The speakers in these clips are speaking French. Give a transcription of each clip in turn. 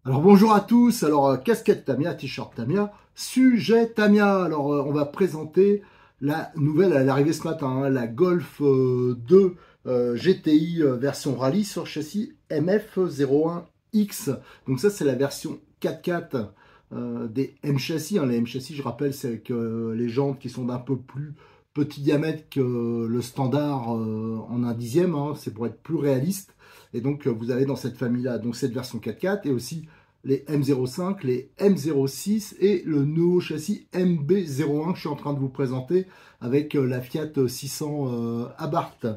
Alors bonjour à tous, alors casquette Tamiya, t-shirt Tamiya, sujet Tamiya. Alors on va présenter la nouvelle, elle est arrivée ce matin, hein, la Golf 2 GTI version rallye sur châssis MF-01X. Donc ça c'est la version 4x4 des M châssis. Hein. Les M châssis, je rappelle, c'est avec les jantes qui sont d'un peu plus petit diamètre que le standard en 1/10, hein. C'est pour être plus réaliste. Et donc, vous avez dans cette famille-là donc cette version 4x4 et aussi les M05, les M06 et le nouveau châssis MB01 que je suis en train de vous présenter avec la Fiat 600 Abarth.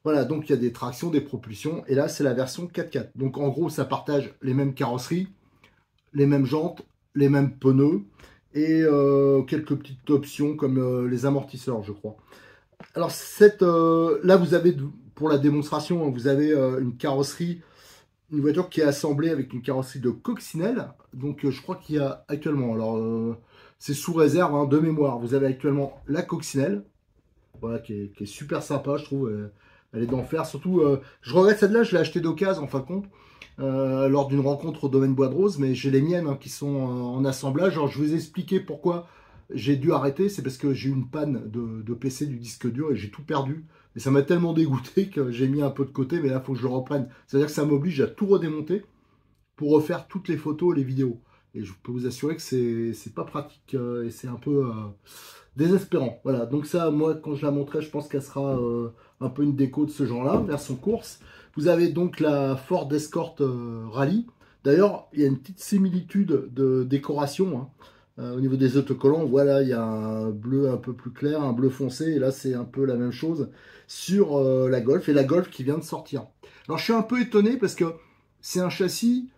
Voilà, donc il y a des tractions, des propulsions. Et là, c'est la version 4x4. Donc, en gros, ça partage les mêmes carrosseries, les mêmes jantes, les mêmes pneus et quelques petites options comme les amortisseurs, je crois. Alors, là, vous avez... Pour la démonstration, vous avez une carrosserie, une voiture qui est assemblée avec une carrosserie de coccinelle. Donc, je crois qu'il y a actuellement, alors c'est sous réserve hein, de mémoire. Vous avez actuellement la coccinelle, voilà, qui est super sympa, je trouve. Elle est d'enfer. Surtout, je regrette celle-là, je l'ai achetée d'occasion en fin de compte, lors d'une rencontre au domaine Bois de Rose, mais j'ai les miennes hein, qui sont en assemblage. Alors, je vous ai expliqué pourquoi j'ai dû arrêter. C'est parce que j'ai eu une panne de PC du disque dur et j'ai tout perdu. Et ça m'a tellement dégoûté que j'ai mis un peu de côté, mais là, il faut que je le reprenne. C'est-à-dire que ça m'oblige à tout redémonter pour refaire toutes les photos et les vidéos. Et je peux vous assurer que c'est pas pratique et c'est un peu désespérant. Voilà, donc ça, moi, quand je la montrerai, je pense qu'elle sera un peu une déco de ce genre-là, version course. Vous avez donc la Ford Escort Rallye. D'ailleurs, il y a une petite similitude de décoration, hein. Au niveau des autocollants, voilà, il y a un bleu un peu plus clair, un bleu foncé, et là c'est un peu la même chose sur la Golf, et la Golf qui vient de sortir. Alors je suis un peu étonné parce que c'est un châssis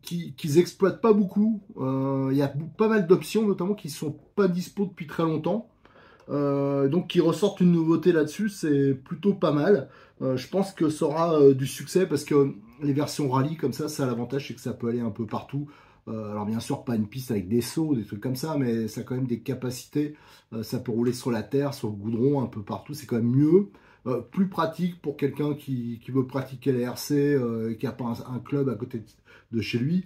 qu'ils exploitent pas beaucoup. Il y a pas mal d'options, notamment qui sont pas dispo depuis très longtemps. Donc qui ressortent une nouveauté là-dessus, c'est plutôt pas mal. Je pense que ça aura du succès parce que les versions rallye comme ça a l'avantage, c'est que ça peut aller un peu partout. Alors bien sûr, pas une piste avec des sauts, des trucs comme ça, mais ça a quand même des capacités. Ça peut rouler sur la terre, sur le goudron, un peu partout. C'est quand même mieux. Plus pratique pour quelqu'un qui veut pratiquer les RC et qui n'a pas un club à côté de chez lui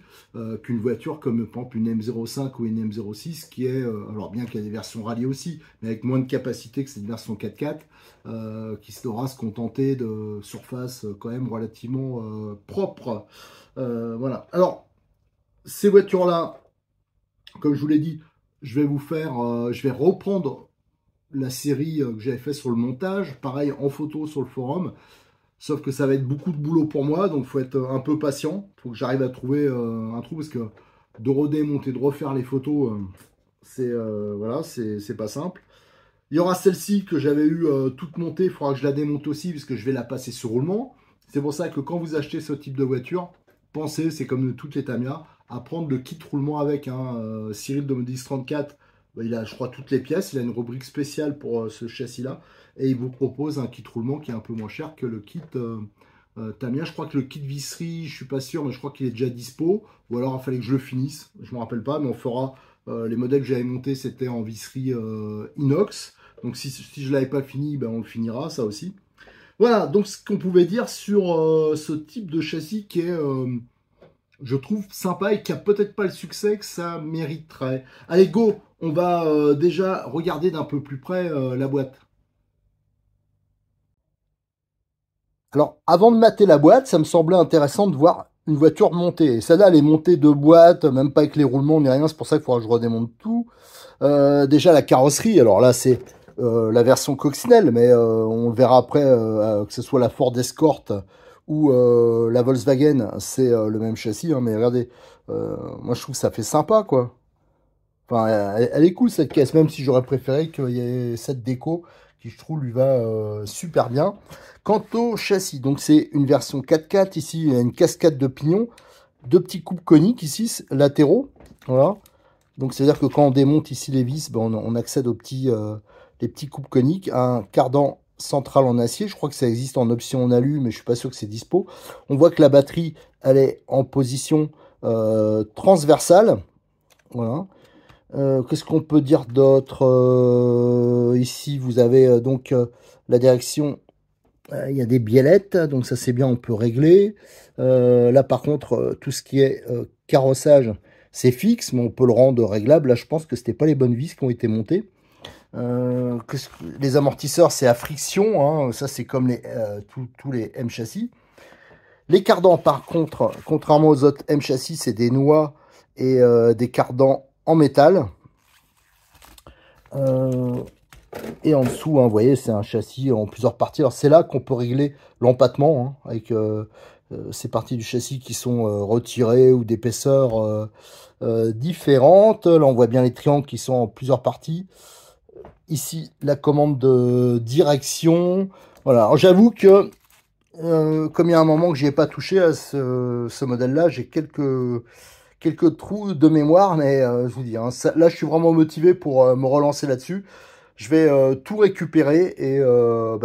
qu'une voiture comme par exemple une M05 ou une M06 qui est, alors bien qu'il y a des versions rallye aussi, mais avec moins de capacité que cette version 4x4 qui saura se contenter de surface quand même relativement propre. Voilà. Alors, ces voitures-là, comme je vous l'ai dit, je vais reprendre la série que j'avais fait sur le montage, pareil en photo sur le forum, sauf que ça va être beaucoup de boulot pour moi, donc il faut être un peu patient, il faut que j'arrive à trouver un trou, parce que de redémonter, de refaire les photos, voilà, c'est pas simple. Il y aura celle-ci que j'avais eu toute montée, il faudra que je la démonte aussi, puisque je vais la passer sur roulement. C'est pour ça que quand vous achetez ce type de voiture, pensez, c'est comme toutes les Tamiya, à prendre le kit roulement avec. Hein. Cyril de Modis 34, il a, je crois, toutes les pièces. Il a une rubrique spéciale pour ce châssis-là. Et il vous propose un kit roulement qui est un peu moins cher que le kit Tamiya. Je crois que le kit visserie, je suis pas sûr, mais je crois qu'il est déjà dispo. Ou alors, il fallait que je le finisse. Je ne me rappelle pas, mais on fera... les modèles que j'avais montés, c'était en visserie inox. Donc, si je ne l'avais pas fini, ben, on le finira, ça aussi. Voilà, donc ce qu'on pouvait dire sur ce type de châssis qui est, je trouve, sympa et qui a peut-être pas le succès que ça mériterait. Allez, go, on va déjà regarder d'un peu plus près la boîte. Alors, avant de mater la boîte, ça me semblait intéressant de voir une voiture montée. Et celle-là, elle est montée de boîte, même pas avec les roulements ni rien, c'est pour ça qu'il faudra que je redémonte tout. Déjà, la carrosserie, alors là, c'est... la version coccinelle, mais on le verra après, que ce soit la Ford Escort ou la Volkswagen, c'est le même châssis, hein, mais regardez, moi je trouve que ça fait sympa, quoi. Enfin, elle est cool cette caisse, même si j'aurais préféré qu'il y ait cette déco qui, je trouve, lui va super bien. Quant au châssis, donc c'est une version 4x4, ici il y a une cascade de pignons, deux petits coupes coniques ici, latéraux, voilà. Donc c'est-à-dire que quand on démonte ici les vis, ben, on accède aux petits les petits coupes coniques, un cardan central en acier. Je crois que ça existe en option en alu, mais je suis pas sûr que c'est dispo. On voit que la batterie, elle est en position transversale. Voilà. Qu'est-ce qu'on peut dire d'autre? Ici, vous avez donc la direction. Il y a des biellettes, donc ça c'est bien, on peut régler. Là, par contre, tout ce qui est carrossage, c'est fixe, mais on peut le rendre réglable. Là, je pense que c'était pas les bonnes vis qui ont été montées. Les amortisseurs, c'est à friction, hein. Ça c'est comme tous les M châssis. Les cardans, par contre, contrairement aux autres M châssis, c'est des noix et des cardans en métal. Et en dessous, hein, vous voyez, c'est un châssis en plusieurs parties. Alors c'est là qu'on peut régler l'empattement, hein, avec ces parties du châssis qui sont retirées ou d'épaisseur différentes. Là, on voit bien les triangles qui sont en plusieurs parties. Ici, la commande de direction. Voilà. Alors j'avoue que, comme il y a un moment que je n'y ai pas touché à ce modèle-là, j'ai quelques trous de mémoire, mais je vous dis, hein, là, je suis vraiment motivé pour me relancer là-dessus. Je vais tout récupérer et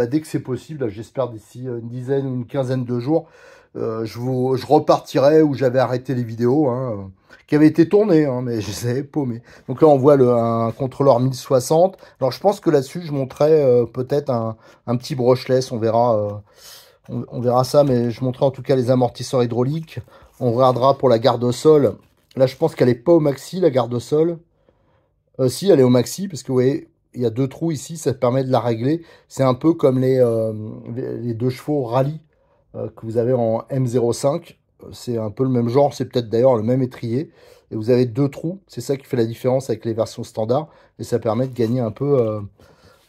dès que c'est possible, j'espère d'ici une dizaine ou une quinzaine de jours, je repartirai où j'avais arrêté les vidéos, hein, qui avaient été tournées, hein, mais je les avais paumées. Donc là, on voit un contrôleur 1060. Alors, je pense que là-dessus, je montrerai peut-être un petit brushless. On verra, on verra ça, mais je montrerai en tout cas les amortisseurs hydrauliques. On regardera pour la garde au sol. Là, je pense qu'elle n'est pas au maxi, la garde au sol. Si, elle est au maxi, parce que vous voyez, il y a deux trous ici, ça permet de la régler. C'est un peu comme les deux chevaux rallye que vous avez en M05. C'est un peu le même genre, c'est peut-être d'ailleurs le même étrier. Et vous avez deux trous, c'est ça qui fait la différence avec les versions standards. Et ça permet de gagner un peu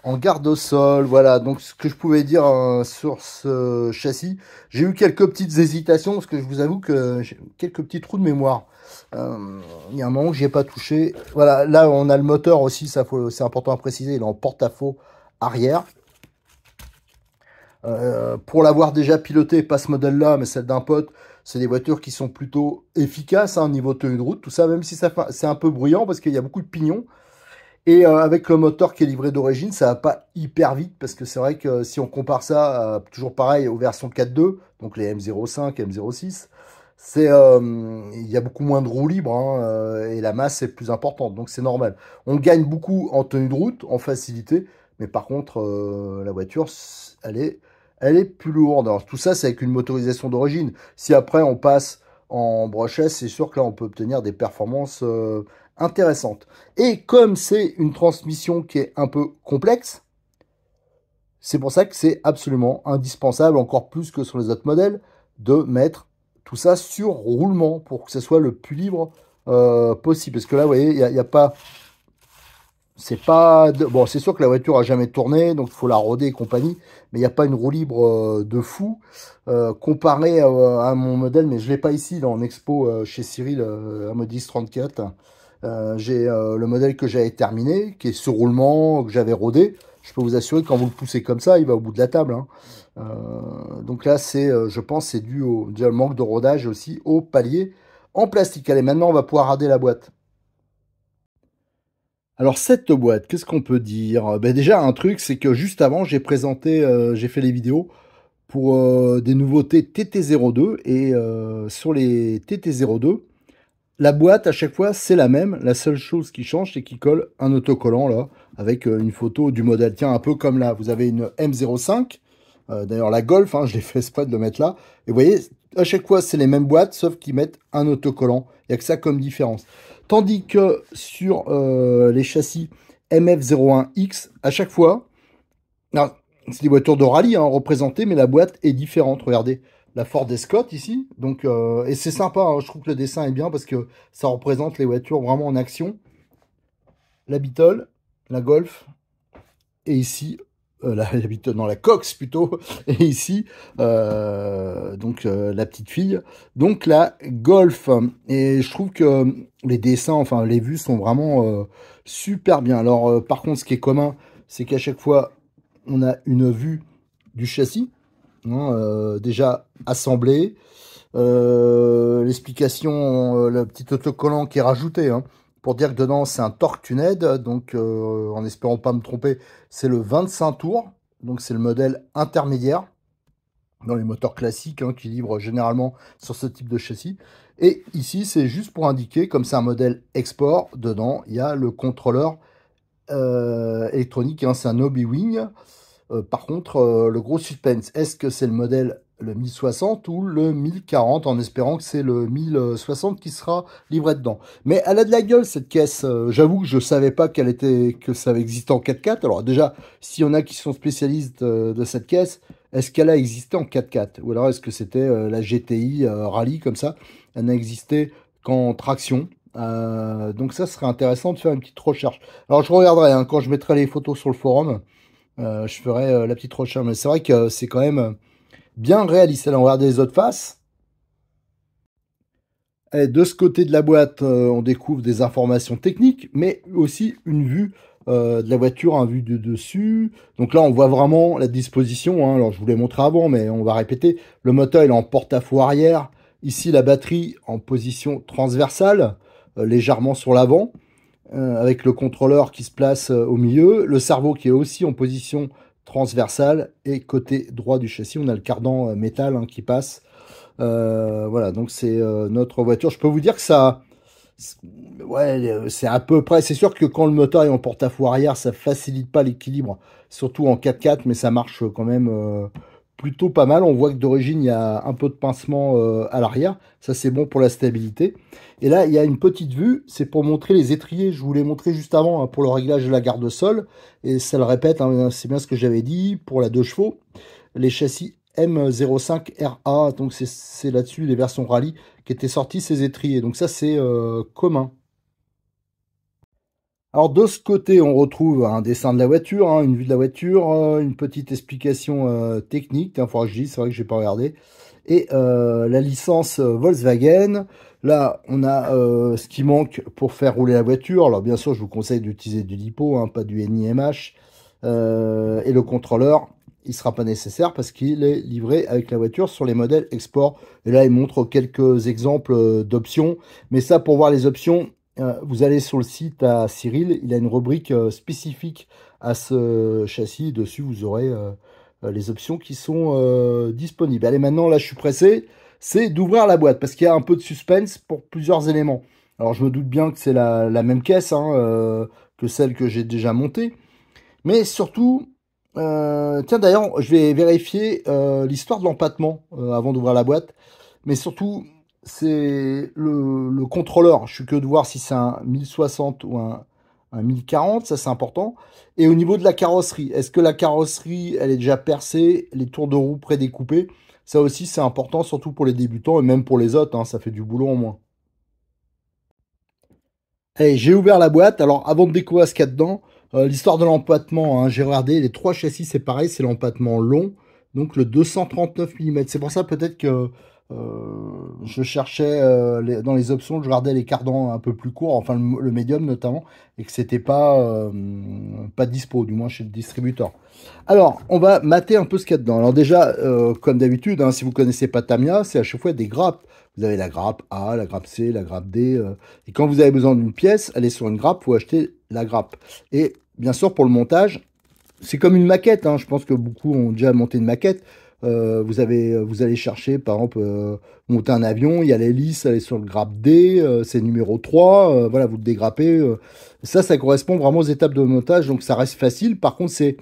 en garde au sol. Voilà, donc ce que je pouvais dire sur ce châssis. J'ai eu quelques petites hésitations, parce que je vous avoue que j'ai quelques petits trous de mémoire. Il y a un moment que j'y ai pas touché. Voilà, là on a le moteur aussi, ça c'est important à préciser, il est en porte-à-faux arrière. Pour l'avoir déjà piloté, pas ce modèle-là, mais celle d'un pote, c'est des voitures qui sont plutôt efficaces hein, au niveau tenue de route, tout ça, même si c'est un peu bruyant parce qu'il y a beaucoup de pignons. Et avec le moteur qui est livré d'origine, ça va pas hyper vite parce que c'est vrai que si on compare ça, toujours pareil, aux versions 4.2, donc les M05, M06, il y a beaucoup moins de roues libres hein, et la masse est plus importante, donc c'est normal. On gagne beaucoup en tenue de route, en facilité, mais par contre, la voiture, elle est plus lourde. Alors tout ça, c'est avec une motorisation d'origine. Si après on passe en brushless, c'est sûr que là, on peut obtenir des performances intéressantes. Et comme c'est une transmission qui est un peu complexe, c'est pour ça que c'est absolument indispensable, encore plus que sur les autres modèles, de mettre tout ça sur roulement pour que ce soit le plus libre possible. Parce que là, vous voyez, il n'y a pas... C'est pas... Bon, c'est sûr que la voiture a jamais tourné, donc il faut la roder et compagnie, mais il n'y a pas une roue libre de fou comparé à mon modèle, mais je ne l'ai pas ici, là, en expo chez Cyril, un Modis 34. J'ai le modèle que j'avais terminé, qui est sur roulement, que j'avais rodé. Je peux vous assurer que quand vous le poussez comme ça, il va au bout de la table. Hein. Donc là, je pense, c'est dû déjà au manque de rodage et aussi au palier en plastique. Allez, maintenant, on va pouvoir rader la boîte. Alors cette boîte, qu'est-ce qu'on peut dire? Ben déjà un truc, c'est que juste avant, j'ai fait les vidéos pour des nouveautés TT02 et sur les TT02, la boîte à chaque fois c'est la même. La seule chose qui change, c'est qu'il colle un autocollant là avec une photo du modèle. Tiens, un peu comme là, vous avez une M05. D'ailleurs la Golf, hein, je l'ai fait exprès de le mettre là. Et vous voyez, à chaque fois c'est les mêmes boîtes, sauf qu'ils mettent un autocollant. Il n'y a que ça comme différence. Tandis que sur les châssis MF01X, à chaque fois, c'est des voitures de rallye hein, représentées, mais la boîte est différente. Regardez, la Ford Escort ici. Donc, et c'est sympa, hein, je trouve que le dessin est bien parce que ça représente les voitures vraiment en action. La Beetle, la Golf, et ici, la Cox plutôt, et ici, la petite fille, donc la Golf. Et je trouve que les dessins, enfin les vues sont vraiment super bien. Alors par contre, ce qui est commun, c'est qu'à chaque fois, on a une vue du châssis, hein, déjà assemblé. L'explication, le petit autocollant qui est rajouté, hein, pour dire que dedans c'est un torque tuned, donc en espérant pas me tromper, c'est le 25 tours, donc c'est le modèle intermédiaire dans les moteurs classiques hein, qui livrent généralement sur ce type de châssis. Et ici c'est juste pour indiquer, comme c'est un modèle export, dedans il y a le contrôleur électronique, hein, c'est un Obi-Wing. Par contre, le gros suspense, est-ce que c'est le modèle le 1060 ou le 1040, en espérant que c'est le 1060 qui sera livré dedans. Mais elle a de la gueule cette caisse. J'avoue que je savais pas que ça existait en 4x4. Alors déjà, s'il y en a qui sont spécialistes de cette caisse, est-ce qu'elle a existé en 4x4 ou alors est-ce que c'était la GTI Rallye comme ça? Elle n'a existé qu'en traction. Donc ça serait intéressant de faire une petite recherche. Alors je regarderai hein, quand je mettrai les photos sur le forum. Je ferai la petite recherche. Mais c'est vrai que c'est quand même bien réaliste. Alors, on va regarder les autres faces. Et de ce côté de la boîte, on découvre des informations techniques, mais aussi une vue de la voiture, une vue de dessus. Donc là, on voit vraiment la disposition. Hein. Alors, je vous l'ai montré avant, mais on va répéter. Le moteur, il est en porte-à-faux arrière. Ici, la batterie en position transversale, légèrement sur l'avant. Avec le contrôleur qui se place au milieu, le cerveau qui est aussi en position transversale, et côté droit du châssis, on a le cardan métal hein, qui passe. Voilà, donc c'est notre voiture. Je peux vous dire que ça, ouais, c'est à peu près. C'est sûr que quand le moteur est en porte-à-faux arrière, ça facilite pas l'équilibre, surtout en 4x4, mais ça marche quand même plutôt pas mal. On voit que d'origine, il y a un peu de pincement à l'arrière. Ça, c'est bon pour la stabilité. Et là, il y a une petite vue. C'est pour montrer les étriers. Je vous l'ai montré juste avant hein, pour le réglage de la garde-sol. Et ça le répète, hein, c'est bien ce que j'avais dit pour la 2 chevaux. Les châssis M05RA, donc c'est là-dessus les versions rallye qui étaient sorties ces étriers. Donc ça, c'est commun. Alors de ce côté, on retrouve un dessin de la voiture, hein, une vue de la voiture, une petite explication technique. Il faudra que je dise, c'est vrai que je n'ai pas regardé. Et la licence Volkswagen. Là, on a ce qui manque pour faire rouler la voiture. Alors bien sûr, je vous conseille d'utiliser du LiPo, hein, pas du NIMH. Et le contrôleur, il ne sera pas nécessaire parce qu'il est livré avec la voiture sur les modèles export. Et là, il montre quelques exemples d'options. Mais ça, pour voir les options, vous allez sur le site à Cyril, il a une rubrique spécifique à ce châssis. Dessus, vous aurez les options qui sont disponibles. Allez, maintenant, là, je suis pressé. C'est d'ouvrir la boîte parce qu'il y a un peu de suspense pour plusieurs éléments. Alors, je me doute bien que c'est la même caisse hein, que celle que j'ai déjà montée. Mais surtout, tiens, d'ailleurs, je vais vérifier l'histoire de l'empattement avant d'ouvrir la boîte. Mais surtout, c'est le contrôleur. Je suis que de voir si c'est un 1060 ou un 1040, ça c'est important. Et au niveau de la carrosserie, est-ce que la carrosserie, elle est déjà percée, les tours de roue prédécoupés? Ça aussi c'est important, surtout pour les débutants et même pour les autres, hein, ça fait du boulot en moins. Allez, j'ai ouvert la boîte. Alors avant de découvrir ce qu'il y a dedans, l'histoire de l'empattement, hein, j'ai regardé, les trois châssis c'est pareil, c'est l'empattement long, donc le 239 mm. C'est pour ça peut-être que je cherchais dans les options, je regardais les cardans un peu plus courts, enfin le médium notamment, et que c'était pas dispo, du moins chez le distributeur. Alors, on va mater un peu ce qu'il y a dedans. Alors déjà, comme d'habitude, hein, si vous connaissez pas Tamiya, c'est à chaque fois des grappes. Vous avez la grappe A, la grappe C, la grappe D. Et quand vous avez besoin d'une pièce, elle est sur une grappe, vous achetez la grappe. Et bien sûr, pour le montage, c'est comme une maquette. Hein, je pense que beaucoup ont déjà monté une maquette. Vous allez chercher, par exemple, monter un avion, il y a l'hélice, elle est sur le grappe D, c'est numéro 3, voilà, vous le dégrappez. Ça correspond vraiment aux étapes de montage, donc ça reste facile. Par contre, c'est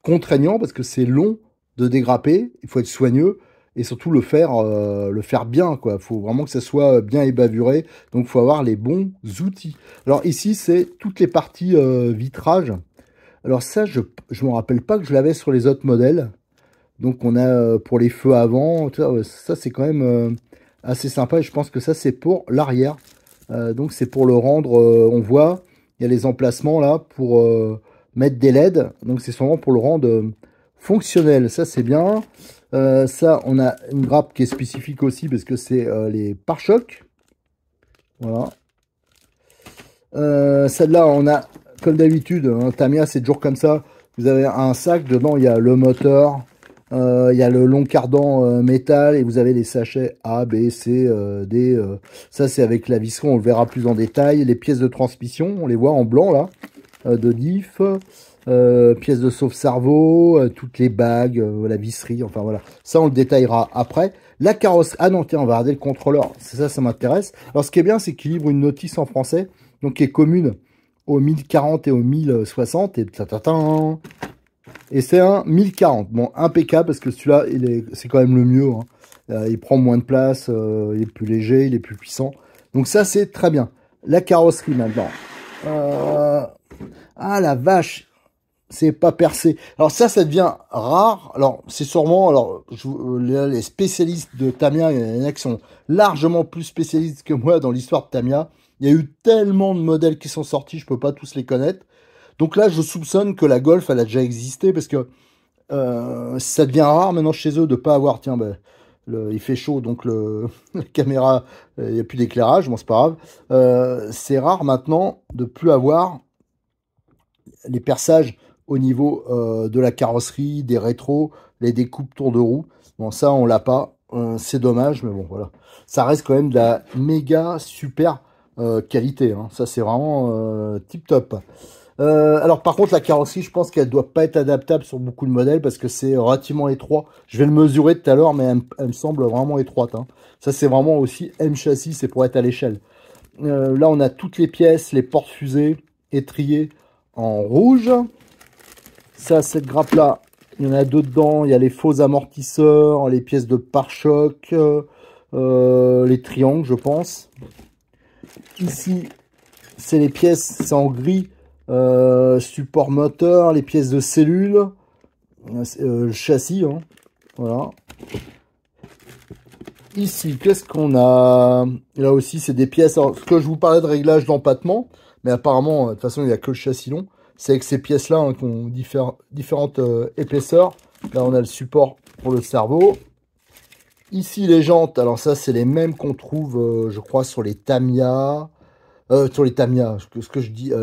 contraignant parce que c'est long de dégrapper, il faut être soigneux et surtout le faire bien, quoi. Il faut vraiment que ça soit bien ébavuré, donc il faut avoir les bons outils. Alors ici, c'est toutes les parties vitrage. Alors ça, je me rappelle pas que je l'avais sur les autres modèles. Donc on a pour les feux avant, ça c'est quand même assez sympa et je pense que ça c'est pour l'arrière. Donc c'est pour le rendre, on voit, il y a les emplacements là pour mettre des LED. Donc c'est sûrement pour le rendre fonctionnel, ça c'est bien. Ça on a une grappe qui est spécifique aussi parce que c'est les pare-chocs. Voilà. Celle-là on a comme d'habitude, hein, Tamiya c'est toujours comme ça. Vous avez un sac, dedans il y a le moteur, Il y a le long cardan métal et vous avez les sachets A, B, C, D. Ça, c'est avec la visserie, on le verra plus en détail. Les pièces de transmission, on les voit en blanc là, de diff. Pièces de sauve-cerveau, toutes les bagues, la visserie, enfin voilà. Ça, on le détaillera après. La carrosserie. Ah non, tiens, on va regarder le contrôleur. C'est ça, ça m'intéresse. Alors, ce qui est bien, c'est qu'il livre une notice en français, donc qui est commune au 1040 et au 1060. Et c'est un 1040. Bon, impeccable, parce que celui-là, c'est quand même le mieux. Hein. Il prend moins de place, il est plus léger, il est plus puissant. Donc ça, c'est très bien. La carrosserie, maintenant. Ah, la vache, c'est pas percé. Alors ça devient rare. Alors, c'est sûrement... Alors, les spécialistes de Tamiya, il y en a qui sont largement plus spécialistes que moi dans l'histoire de Tamiya. Il y a eu tellement de modèles qui sont sortis, je peux pas tous les connaître. Donc là, je soupçonne que la Golf, elle a déjà existé, parce que ça devient rare maintenant chez eux de pas avoir, tiens, ben, il fait chaud, donc la caméra, il n'y a plus d'éclairage, bon, c'est pas grave. C'est rare maintenant de plus avoir les perçages au niveau de la carrosserie, des rétros, les découpes tour de roue. Bon, ça, on l'a pas. C'est dommage, mais bon, voilà. Ça reste quand même de la méga super qualité. Hein. Ça, c'est vraiment tip top. Alors par contre la carrosserie, je pense qu'elle doit pas être adaptable sur beaucoup de modèles parce que c'est relativement étroit. Je vais le mesurer tout à l'heure, mais elle me semble vraiment étroite. Hein. Ça c'est vraiment aussi M châssis, c'est pour être à l'échelle. Là on a toutes les pièces, les portes-fusées, étriers en rouge. Ça, cette grappe là, il y en a deux dedans. Il y a les faux amortisseurs, les pièces de pare-choc, les triangles je pense. Ici c'est les pièces, c'est en gris. Support moteur, les pièces de cellules, le châssis, hein, voilà. Ici, qu'est-ce qu'on a? Là aussi, c'est des pièces. Alors, ce que je vous parlais de réglage d'empattement, mais apparemment, de toute façon, il n'y a que le châssis long. C'est avec ces pièces-là hein, qui ont différentes épaisseurs. Là, on a le support pour le cerveau. Ici, les jantes. Alors ça, c'est les mêmes qu'on trouve, je crois, sur les Tamiya. Sur les Tamiya, ce que je dis,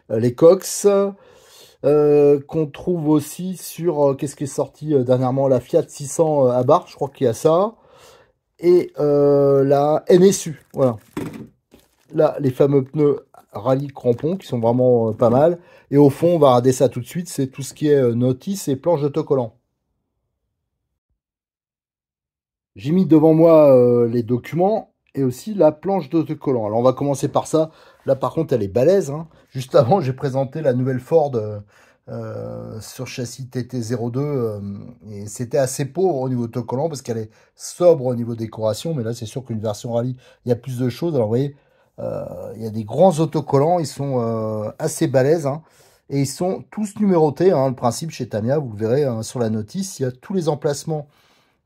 les Cox, qu'on trouve aussi sur, qu'est-ce qui est sorti dernièrement, la Fiat 600 à barre, je crois qu'il y a ça, et la NSU, voilà. Là, les fameux pneus rallye crampons qui sont vraiment pas mal, et au fond, on va regarder ça tout de suite, c'est tout ce qui est notice et planche d'autocollant. J'ai mis devant moi les documents et aussi la planche d'autocollant. Alors on va commencer par ça. Là par contre elle est balèze. Hein. Juste avant j'ai présenté la nouvelle Ford sur châssis TT02 et c'était assez pauvre au niveau autocollant parce qu'elle est sobre au niveau décoration. Mais là c'est sûr qu'une version rallye il y a plus de choses. Alors vous voyez il y a des grands autocollants. Ils sont assez balèzes. Hein. Et ils sont tous numérotés. Hein. Le principe chez Tamiya vous le verrez hein, sur la notice. Il y a tous les emplacements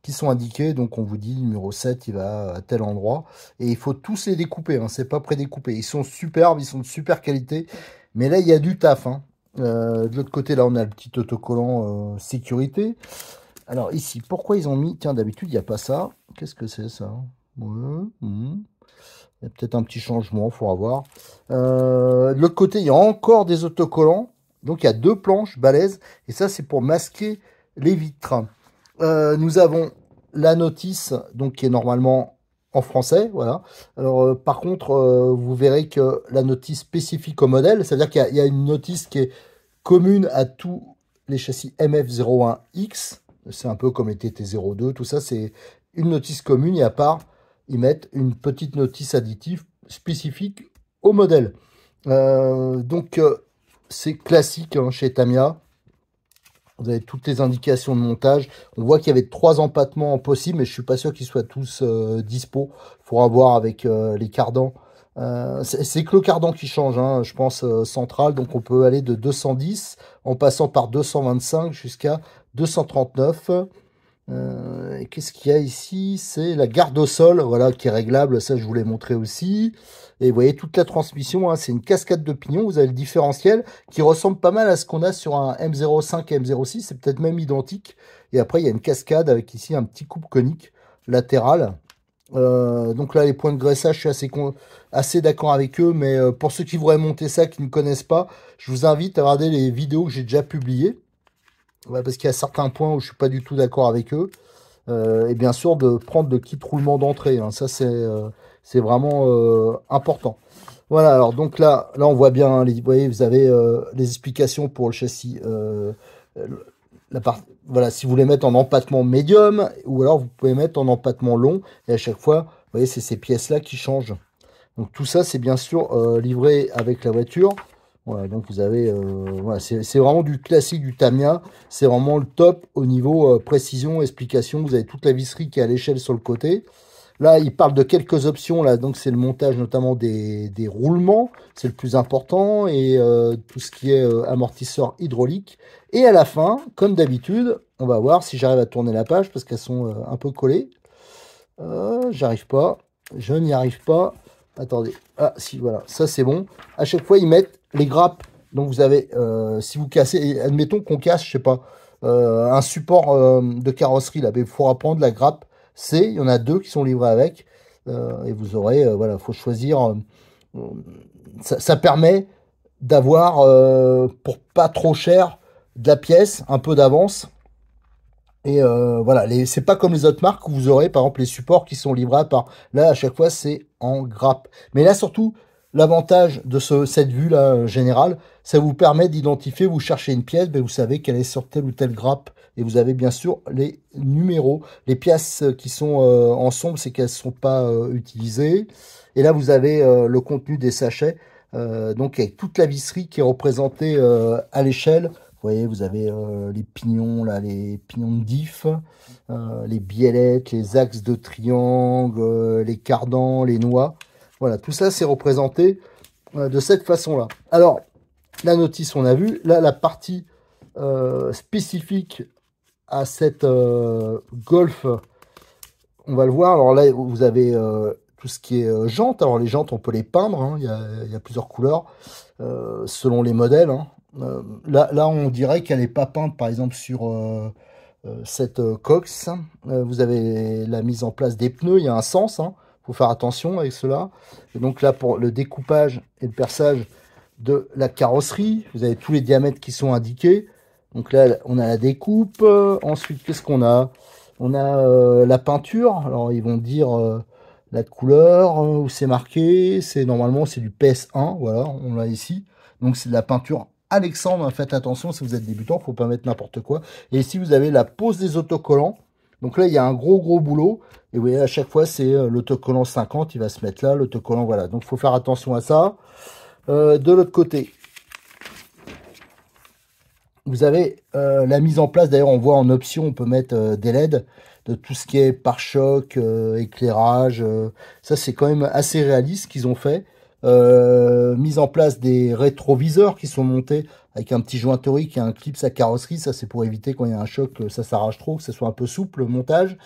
qui sont indiqués, donc on vous dit numéro 7 il va à tel endroit et il faut tous les découper, hein, c'est pas prédécoupé, ils sont superbes, ils sont de super qualité, mais là il y a du taf hein. De l'autre côté là on a le petit autocollant sécurité. Alors ici pourquoi ils ont mis, tiens d'habitude il n'y a pas ça, qu'est-ce que c'est ça? Ouais, il y a peut-être un petit changement, faut voir. De l'autre côté il y a encore des autocollants, donc il y a deux planches balèzes et ça c'est pour masquer les vitres. Nous avons la notice, donc qui est normalement en français, voilà. Alors par contre, vous verrez que la notice spécifique au modèle, c'est-à-dire qu'il y a une notice qui est commune à tous les châssis MF01X. C'est un peu comme les TT02, tout ça, c'est une notice commune et à part, ils mettent une petite notice additive spécifique au modèle. Donc c'est classique hein, chez Tamiya. Vous avez toutes les indications de montage. On voit qu'il y avait 3 empattements possibles, mais je suis pas sûr qu'ils soient tous dispo. Il faudra voir avec les cardans. C'est que le cardan qui change, hein, je pense, central. Donc on peut aller de 210 en passant par 225 jusqu'à 239. Qu'est-ce qu'il y a ici? C'est la garde au sol, voilà, qui est réglable. Ça, je vous l'ai montré aussi. Et vous voyez toute la transmission, hein, c'est une cascade de pignons. Vous avez le différentiel qui ressemble pas mal à ce qu'on a sur un M05 et M06. C'est peut-être même identique. Et après, il y a une cascade avec ici un petit coupe conique latéral. Donc là, les points de graissage, je suis assez d'accord avec eux. Mais pour ceux qui voudraient monter ça, qui ne connaissent pas, je vous invite à regarder les vidéos que j'ai déjà publiées. Ouais, parce qu'il y a certains points où je suis pas du tout d'accord avec eux. Et bien sûr, de prendre le kit roulement d'entrée, hein. Ça, c'est vraiment important. Voilà, alors donc là on voit bien, hein, vous voyez, vous avez les explications pour le châssis. Euh, voilà, si vous voulez mettre en empattement médium, ou alors vous pouvez mettre en empattement long, et à chaque fois, vous voyez, c'est ces pièces-là qui changent. Donc tout ça, c'est bien sûr livré avec la voiture. Voilà, donc vous avez, voilà, c'est vraiment du classique du Tamiya. C'est vraiment le top au niveau précision, explication. Vous avez toute la visserie qui est à l'échelle sur le côté. Là, il parle de quelques options. Là, donc c'est le montage notamment des roulements. C'est le plus important. Et tout ce qui est amortisseur hydraulique. Et à la fin, comme d'habitude, on va voir si j'arrive à tourner la page parce qu'elles sont un peu collées. J'arrive pas. Je n'y arrive pas. Attendez. Ah, si, voilà. Ça, c'est bon. À chaque fois, ils mettent les grappes. Donc, vous avez, si vous cassez, admettons qu'on casse, je sais pas, un support de carrosserie, là, mais il faudra prendre la grappe C. Il y en a deux qui sont livrés avec. Et vous aurez, voilà, faut choisir. Ça permet d'avoir, pour pas trop cher, de la pièce, un peu d'avance. Et voilà, c'est pas comme les autres marques où vous aurez par exemple les supports qui sont livrés à part. Là, à chaque fois, c'est en grappe. Mais là, surtout, l'avantage de cette vue-là générale, ça vous permet d'identifier, vous cherchez une pièce, ben, vous savez qu'elle est sur telle ou telle grappe. Et vous avez bien sûr les numéros. Les pièces qui sont en sombre, c'est qu'elles ne sont pas utilisées. Et là, vous avez le contenu des sachets. Donc avec toute la visserie qui est représentée à l'échelle. Vous voyez, vous avez les pignons, là, les pignons de diff, les biellettes, les axes de triangle, les cardans, les noix. Voilà, tout ça, c'est représenté de cette façon-là. Alors, la notice, on a vu. Là, la partie spécifique à cette Golf, on va le voir. Alors là, vous avez tout ce qui est jantes. Alors, les jantes, on peut les peindre, hein. Il y a plusieurs couleurs selon les modèles, hein. Là, on dirait qu'elle n'est pas peinte, par exemple, sur cette Cox. Vous avez la mise en place des pneus, il y a un sens, hein. Faut faire attention avec cela. Et donc là, pour le découpage et le perçage de la carrosserie, vous avez tous les diamètres qui sont indiqués. Donc là, on a la découpe. Ensuite, qu'est-ce qu'on a? On a la peinture. Alors, ils vont dire la couleur où c'est marqué. Normalement, c'est du PS1. Voilà, on l'a ici. Donc, c'est de la peinture Alexandre. Hein, faites attention si vous êtes débutant, faut pas mettre n'importe quoi. Et ici, vous avez la pose des autocollants. Donc là, il y a un gros boulot. Et vous voyez, à chaque fois, c'est l'autocollant 50. Il va se mettre là, l'autocollant, voilà. Donc, il faut faire attention à ça. De l'autre côté, vous avez la mise en place. D'ailleurs, on voit en option, on peut mettre des LED de tout ce qui est pare-choc, éclairage. Ça, c'est quand même assez réaliste ce qu'ils ont fait. Mise en place des rétroviseurs qui sont montés avec un petit joint torique et un clip sa carrosserie. Ça, c'est pour éviter quand il y a un choc que ça s'arrache trop, que ce soit un peu souple le montage.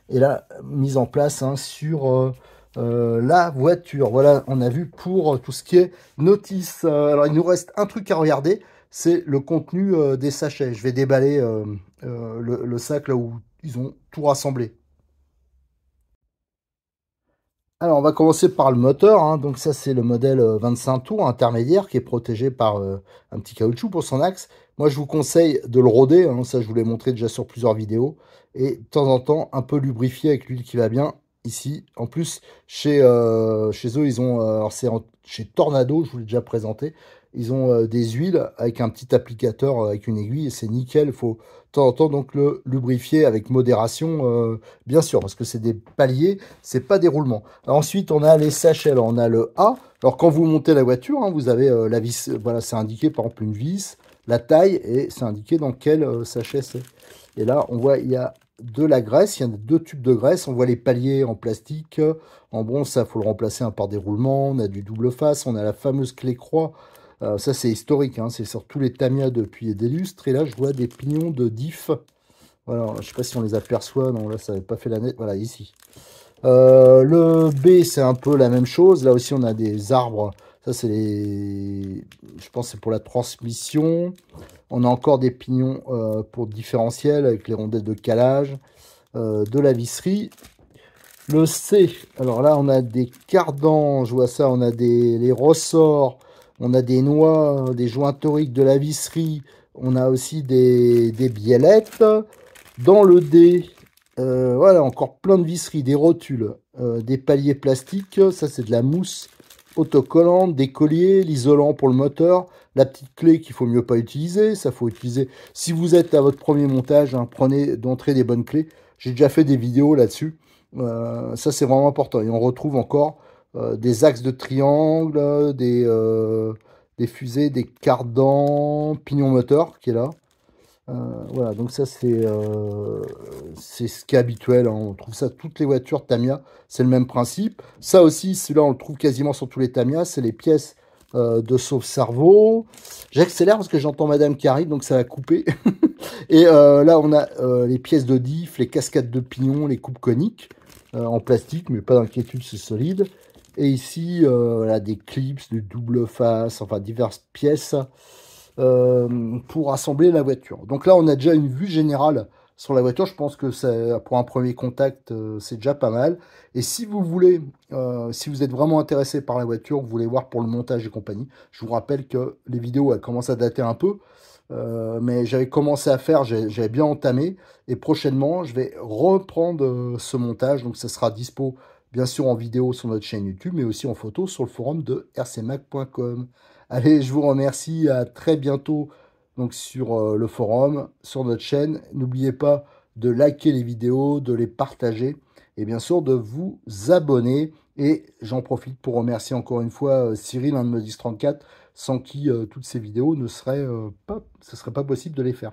Et là, mise en place hein, sur la voiture. Voilà, on a vu pour tout ce qui est notice. Alors, il nous reste un truc à regarder, c'est le contenu des sachets. Je vais déballer le sac là où ils ont tout rassemblé. Alors, on va commencer par le moteur, hein. Donc ça, c'est le modèle 25 tours intermédiaire qui est protégé par un petit caoutchouc pour son axe. Moi, je vous conseille de le rôder, hein. Ça, je vous l'ai montré déjà sur plusieurs vidéos. Et de temps en temps, un peu lubrifier avec l'huile qui va bien ici. En plus, chez eux, ils ont, alors c'est chez Tornado, je vous l'ai déjà présenté, ils ont des huiles avec un petit applicateur avec une aiguille et c'est nickel. Il faut de temps en temps donc le lubrifier avec modération, bien sûr, parce que c'est des paliers, c'est pas des roulements. Alors ensuite, on a les sachets. Alors, on a le A. Alors, quand vous montez la voiture, hein, vous avez la vis. Voilà, c'est indiqué par exemple une vis, la taille, et c'est indiqué dans quel sachet c'est. Et là, on voit, il y a de la graisse. Il y a deux tubes de graisse. On voit les paliers en plastique. En bronze, ça, faut le remplacer hein, par des roulements. On a du double face. On a la fameuse clé croix. Ça, c'est historique. Hein, c'est sur tous les Tamiya depuis des lustres. Et là, je vois des pignons de diff. Voilà, je sais pas si on les aperçoit. Non, là, ça n'avait pas fait la nette. Voilà, ici. Le B, c'est un peu la même chose. Là aussi, on a des arbres. Ça, c'est les... Je pense que c'est pour la transmission. On a encore des pignons pour différentiel avec les rondelles de calage, de la visserie. Le C, alors là, on a des cardans. Je vois ça, on a les ressorts. On a des noix, des joints toriques, de la visserie. On a aussi des biellettes. Dans le D, voilà, encore plein de visseries, des rotules, des paliers plastiques. Ça, c'est de la mousse autocollante, des colliers, l'isolant pour le moteur, la petite clé qu'il faut mieux pas utiliser. Ça, faut utiliser si vous êtes à votre premier montage, hein, prenez d'entrée des bonnes clés. J'ai déjà fait des vidéos là-dessus. Ça, c'est vraiment important. Et on retrouve encore des axes de triangle, des fusées, des cardans, pignon moteur qui est là. Voilà, donc ça c'est ce qui est habituel, hein. On trouve ça toutes les voitures Tamiya, c'est le même principe. Ça aussi, celui-là on le trouve quasiment sur tous les Tamiya, c'est les pièces de sauve-cerveau. J'accélère parce que j'entends Madame qui arrive, donc ça va couper. Et là on a les pièces de diff, les cascades de pignon, les coupes coniques en plastique, mais pas d'inquiétude, c'est solide. Et ici, voilà, des clips, des double face, enfin diverses pièces pour assembler la voiture. Donc là, on a déjà une vue générale sur la voiture. Je pense que pour un premier contact, c'est déjà pas mal. Et si vous voulez, si vous êtes vraiment intéressé par la voiture, vous voulez voir pour le montage et compagnie, je vous rappelle que les vidéos, elles commencent à dater un peu. Mais j'avais commencé à faire, j'avais bien entamé. Et prochainement, je vais reprendre ce montage. Donc ça sera dispo, bien sûr, en vidéo sur notre chaîne YouTube, mais aussi en photo sur le forum de rcmac.com. Allez, je vous remercie. À très bientôt donc sur le forum, sur notre chaîne. N'oubliez pas de liker les vidéos, de les partager et bien sûr de vous abonner. Et j'en profite pour remercier encore une fois Cyril, un de Modis 34, sans qui toutes ces vidéos ne seraient pas, ce serait pas possible de les faire.